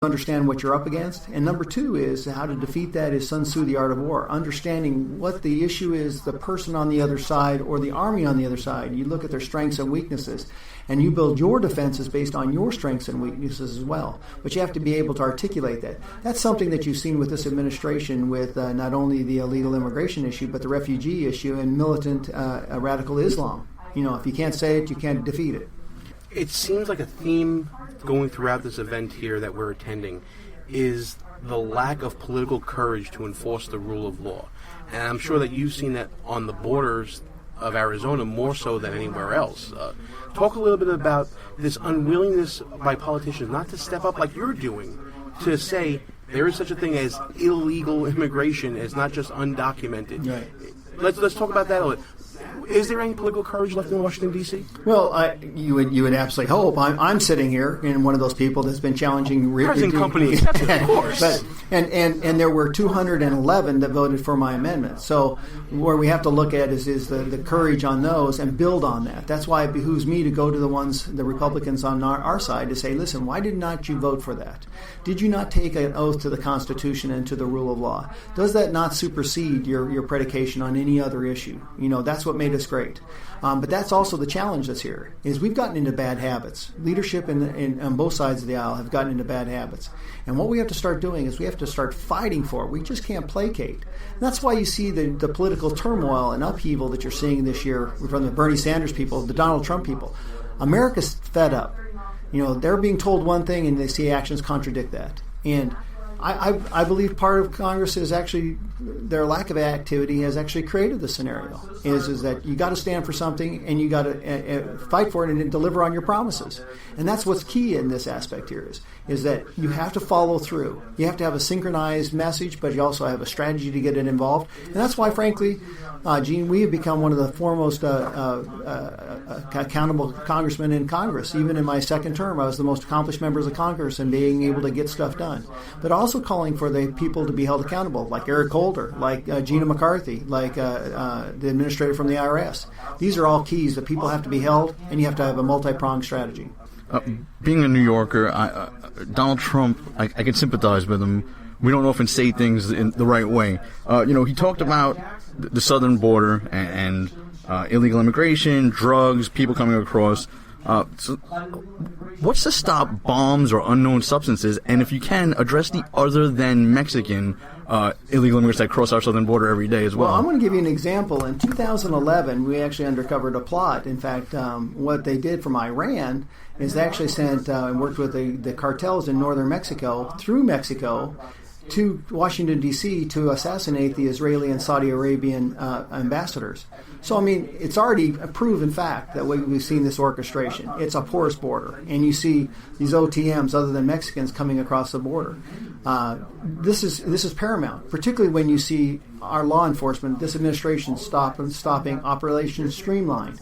understand what you're up against. And number two is how to defeat that is Sun Tzu, the art of war. Understanding what the issue is, the person on the other side or the army on the other side. You look at their strengths and weaknesses, and you build your defenses based on your strengths and weaknesses as well. But you have to be able to articulate that. That's something that you've seen with this administration with not only the illegal immigration issue, but the refugee issue and militant radical Islam. If you can't say it, you can't defeat it. It seems like a theme going throughout this event here that we're attending is the lack of political courage to enforce the rule of law. And I'm sure that you've seen that on the borders of Arizona more so than anywhere else. Talk a little bit about this unwillingness by politicians not to step up like you're doing, to say there is such a thing as illegal immigration, as not just undocumented. Right. Let's talk about that a little. Is there any political courage left in Washington, D.C.? Well, you would absolutely hope. I'm sitting here in one of those people that's been challenging present companies, of course. But and there were 211 that voted for my amendment. So where we have to look at is the courage on those and build on that. That's why it behooves me to go to the Republicans on our side to say, listen, why did not you vote for that? Did you not take an oath to the Constitution and to the rule of law? Does that not supersede your predication on any other issue? That's what made us great. But that's also the challenge that's here, is we've gotten into bad habits. Leadership on both sides of the aisle have gotten into bad habits. And what we have to start doing is we have to start fighting for it. We just can't placate. And that's why you see the political turmoil and upheaval that you're seeing this year from the Bernie Sanders people, the Donald Trump people. America's fed up. They're being told one thing and they see actions contradict that. And I believe part of Congress is actually their lack of activity has actually created the scenario. Is that you got to stand for something and you got to fight for it and deliver on your promises. And that's what's key in this aspect here is that you have to follow through. You have to have a synchronized message, but you also have a strategy to get it involved. And that's why, frankly, Gene, we have become one of the foremost accountable congressmen in Congress. Even in my second term, I was the most accomplished members of Congress in being able to get stuff done. But also calling for the people to be held accountable, like Eric Holder, like Gina McCarthy, like the administrator from the IRS. These are all keys that people have to be held, and you have to have a multi-pronged strategy. Being a New Yorker, Donald Trump, I can sympathize with him. We don't often say things in the right way. He talked about the southern border and illegal immigration, drugs, people coming across. So what's to stop bombs or unknown substances? And if you can, address the other than Mexican illegal immigrants that cross our southern border every day as well. Well, I'm going to give you an example. In 2011, we actually uncovered a plot. In fact, what they did from Iran is they actually sent and worked with the cartels in northern Mexico through Mexico to Washington, D.C. to assassinate the Israeli and Saudi Arabian ambassadors. So, it's already a proven fact that we've seen this orchestration. It's a porous border, and you see these OTMs other than Mexicans coming across the border. This is paramount, particularly when you see our law enforcement, this administration stopping Operation Streamline,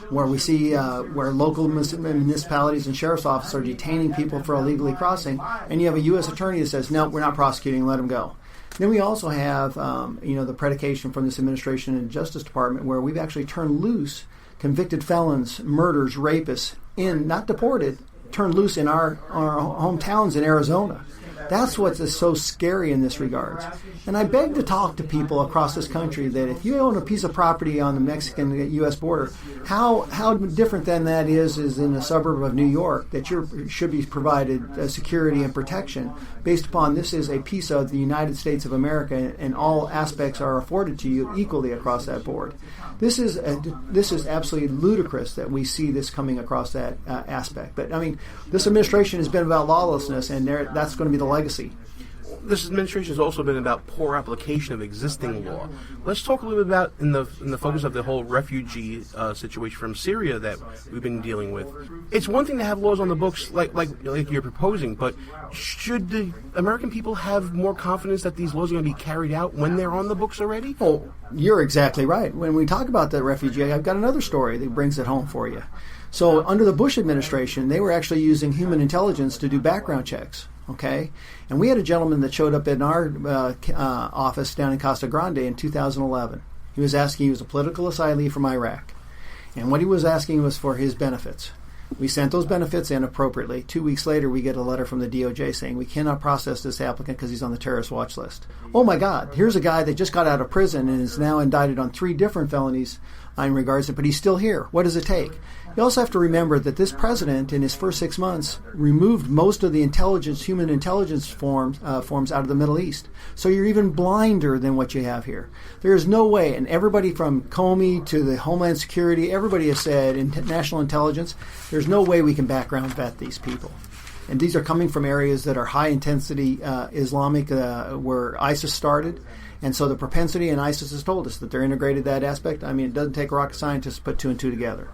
where we see where local municipalities and sheriff's offices are detaining people for illegally crossing, and you have a U.S. attorney that says, no, we're not prosecuting, let them go. Then we also have, the predication from this administration and Justice Department where we've actually turned loose convicted felons, murders, rapists, not deported, turned loose in our hometowns in Arizona. That's what is so scary in this regards. And I beg to talk to people across this country that if you own a piece of property on the Mexican-U.S. border, how different than that is in a suburb of New York that should be provided security and protection based upon this is a piece of the United States of America and all aspects are afforded to you equally across that board. This is absolutely ludicrous that we see this coming across that aspect. But, this administration has been about lawlessness, and that's going to be the legacy. This administration has also been about poor application of existing law. Let's talk a little bit about in the focus of the whole refugee situation from Syria that we've been dealing with. It's one thing to have laws on the books like you're proposing, but should the American people have more confidence that these laws are going to be carried out when they're on the books already? Oh, you're exactly right. When we talk about the refugee, I've got another story that brings it home for you. So under the Bush administration, they were actually using human intelligence to do background checks. Okay, and we had a gentleman that showed up in our office down in Costa Grande in 2011. He was a political asylee from Iraq, and what he was asking was for his benefits. We sent those benefits in appropriately. 2 weeks later, we get a letter from the DOJ saying we cannot process this applicant because he's on the terrorist watch list. Oh my God, here's a guy that just got out of prison and is now indicted on 3 different felonies in regards to, but he's still here. What does it take? You also have to remember that this president, in his first 6 months, removed most of the human intelligence forms out of the Middle East. So you're even blinder than what you have here. There is no way, and everybody from Comey to the Homeland Security, everybody has said in national intelligence, there's no way we can background vet these people. And these are coming from areas that are high-intensity Islamic, where ISIS started. And so the propensity, and ISIS has told us that they're integrated that aspect. I mean, it doesn't take rocket scientists to put 2 and 2 together.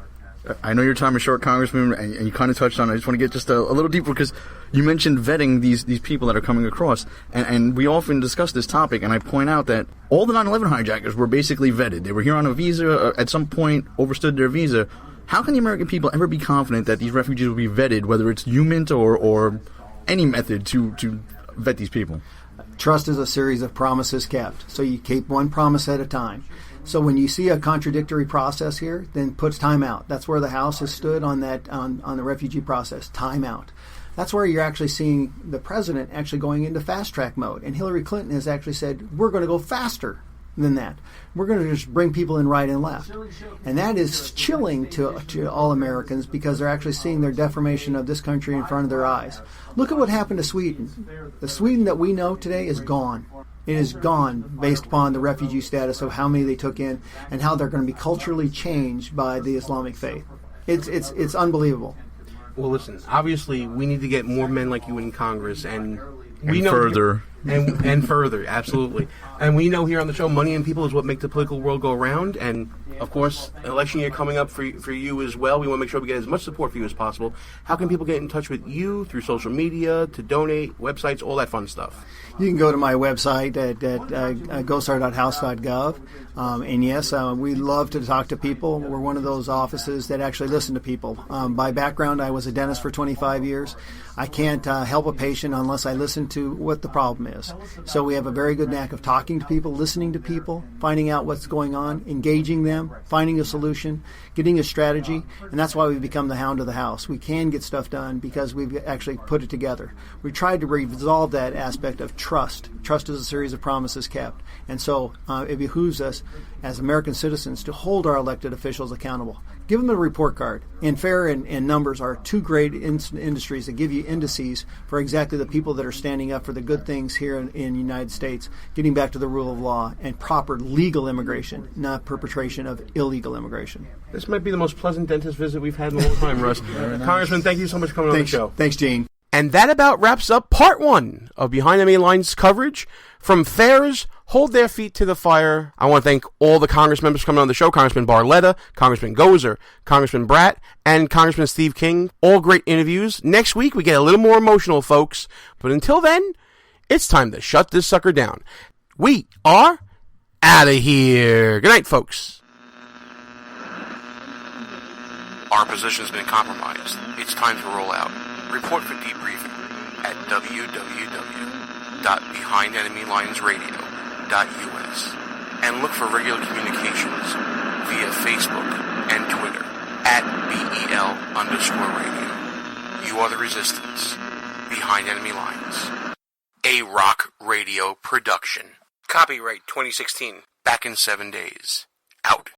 I know your time is short, Congressman, and you kind of touched on it. I just want to get just a little deeper because you mentioned vetting these people that are coming across. And we often discuss this topic, and I point out that all the 9/11 hijackers were basically vetted. They were here on a visa, at some point overstood their visa. How can the American people ever be confident that these refugees will be vetted, whether it's human or any method to vet these people? Trust is a series of promises kept. So you keep one promise at a time. So when you see a contradictory process here, then put time out. That's where the House has stood on that on the refugee process. Time out. That's where you're actually seeing the president actually going into fast track mode. And Hillary Clinton has actually said, we're going to go faster than that. We're going to just bring people in right and left. And that is chilling to all Americans because they're actually seeing their deformation of this country in front of their eyes. Look at what happened to Sweden. The Sweden that we know today is gone. It is gone based upon the refugee status of how many they took in and how they're going to be culturally changed by the Islamic faith. It's unbelievable. Well, listen, obviously we need to get more men like you in Congress, and we know further. And further, absolutely. And we know here on the show, money and people is what make the political world go around. And, of course, election year coming up for you as well. We want to make sure we get as much support for you as possible. How can people get in touch with you through social media, to donate, websites, all that fun stuff? You can go to my website at gozar.house.gov. And yes, we love to talk to people. We're one of those offices that actually listen to people. By background, I was a dentist for 25 years. I can't help a patient unless I listen to what the problem is. So we have a very good knack of talking to people, listening to people, finding out what's going on, engaging them, finding a solution, getting a strategy, and that's why we've become the hound of the house. We can get stuff done because we've actually put it together. We tried to resolve that aspect of trust. Trust is a series of promises kept. And so it behooves us as American citizens to hold our elected officials accountable. Give them a report card. And FAIR and numbers are 2 great industries that give you indices for exactly the people that are standing up for the good things here in the United States, getting back to the rule of law and proper legal immigration, not perpetration of illegal immigration. This might be the most pleasant dentist visit we've had in a long time, Russ. Nice. Congressman, thank you so much for coming on the show. Thanks, Gene. And that about wraps up part 1 of Behind Enemy Lines coverage from FAIR's Hold Their Feet to the Fire. I want to thank all the Congress members coming on the show, Congressman Barletta, Congressman Gozar, Congressman Brat, and Congressman Steve King. All great interviews. Next week, we get a little more emotional, folks. But until then, it's time to shut this sucker down. We are out of here. Good night, folks. Our position has been compromised. It's time to roll out. Report for debriefing at www.behindenemylinesradio.us and look for regular communications via Facebook and Twitter at BEL_radio. You are the resistance. Behind Enemy Lines. A Rock Radio production. Copyright 2016. Back in 7 days. Out.